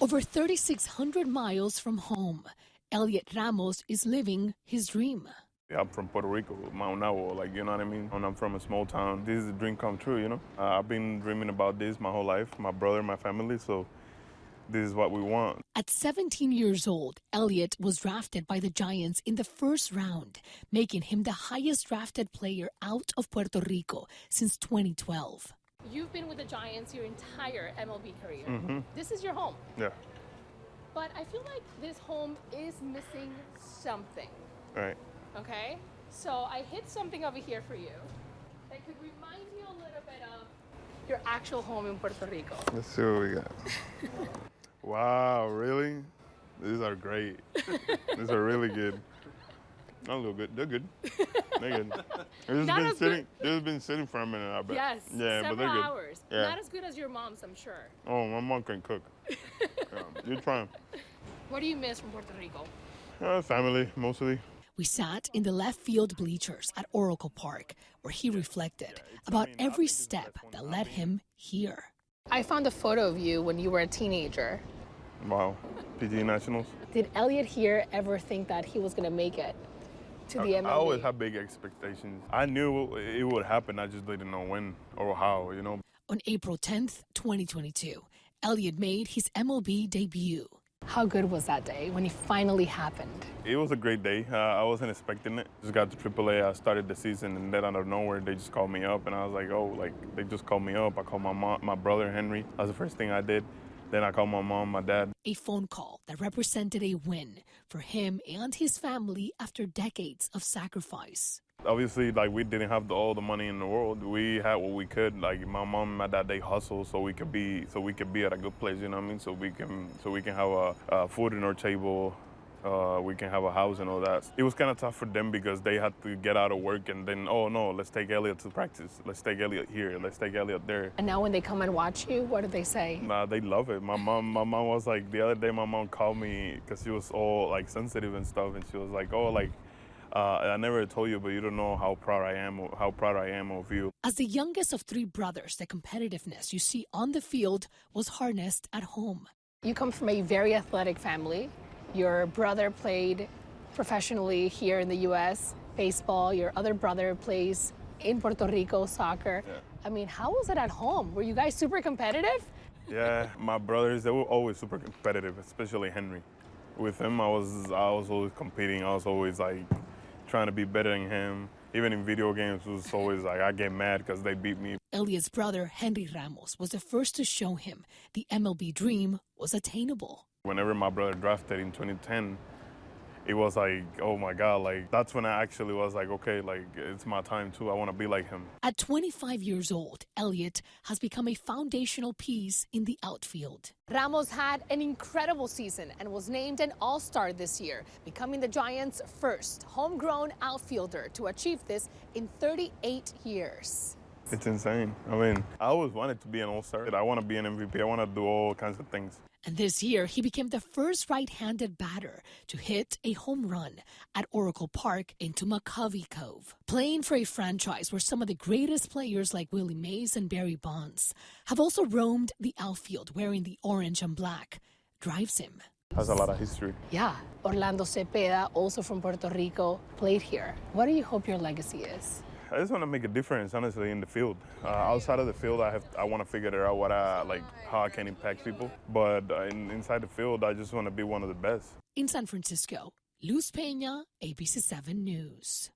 Over 3,600 miles from home, Heliot Ramos is living his dream. I'm from Puerto Rico, Mount Nabo, you know what I mean? And I'm from a small town. This is a dream come true, you know? I've been dreaming about this my whole life, my brother, my family, so this is what we want. At 17 years old, Heliot was drafted by the Giants in the first round, making him the highest drafted player out of Puerto Rico since 2012. You've been with the Giants your entire MLB career. Mm-hmm. This is your home. Yeah. But I feel like this home is missing something. Right. Okay? So I hit something over here for you that could remind you a little bit of your actual home in Puerto Rico. Let's see what we got. Wow, really? These are great. These are really good. Not a little good. They're good. They're good. They've been sitting for a minute, I bet. Yes, yeah, several but they're good. hours. Yeah. Not as good as your mom's, I'm sure. Oh, my mom can cook. You're trying. What do you miss from Puerto Rico? Family, mostly. We sat in the left field bleachers at Oracle Park, where he reflected about every step that led him here. I found a photo of you when you were a teenager. Wow. PG Nationals. Did Heliot here ever think that he was going to make it to the MLB? I always had big expectations. I knew it would happen. I just didn't know when or how, you know. On April 10th, 2022, Heliot made his MLB debut. How good was that day when it finally happened? It was a great day. I wasn't expecting it. Just got to AAA. I started the season, and then out of nowhere, they just called me up, and I was like, oh, they just called me up. I called my mom, my brother Henry. That was the first thing I did. Then I called my mom, my dad. A phone call that represented a win for him and his family after decades of sacrifice. Obviously, we didn't have all the money in the world. We had what we could. My mom and my dad, they hustled so we could be at a good place. You know what I mean? So we can have a food in our table. We can have a house and all that. It was kind of tough for them because they had to get out of work and then, oh no, let's take Heliot to practice. Let's take Heliot here. Let's take Heliot there. And now when they come and watch you, what do they say? Nah, they love it. My mom was like, the other day my mom called me because she was all sensitive and stuff, and she was like, oh, I never told you, but you don't know how proud I am of you. As the youngest of three brothers, the competitiveness you see on the field was harnessed at home. You come from a very athletic family. Your brother played professionally here in the U.S., baseball. Your other brother plays in Puerto Rico, soccer. Yeah. I mean, how was it at home? Were you guys super competitive? Yeah, my brothers, they were always super competitive, especially Henry. With him, I was always competing. I was always trying to be better than him. Even in video games, it was always I get mad because they beat me. Heliot's brother, Henry Ramos, was the first to show him the MLB dream was attainable. Whenever my brother drafted in 2010, it was oh my God, that's when I actually was okay, it's my time too. I want to be like him. At 25 years old, Heliot has become a foundational piece in the outfield. Ramos had an incredible season and was named an All-Star this year, becoming the Giants' first homegrown outfielder to achieve this in 38 years. It's insane. I mean, I always wanted to be an All-Star. I want to be an MVP. I want to do all kinds of things. And this year, he became the first right-handed batter to hit a home run at Oracle Park into McCovey Cove. Playing for a franchise where some of the greatest players like Willie Mays and Barry Bonds have also roamed the outfield wearing the orange and black drives him. Has a lot of history. Yeah. Orlando Cepeda, also from Puerto Rico, played here. What do you hope your legacy is? I just want to make a difference, honestly, in the field. Outside of the field, I want to figure out how I can impact people. But inside the field, I just want to be one of the best. In San Francisco, Luz Peña, ABC7 News.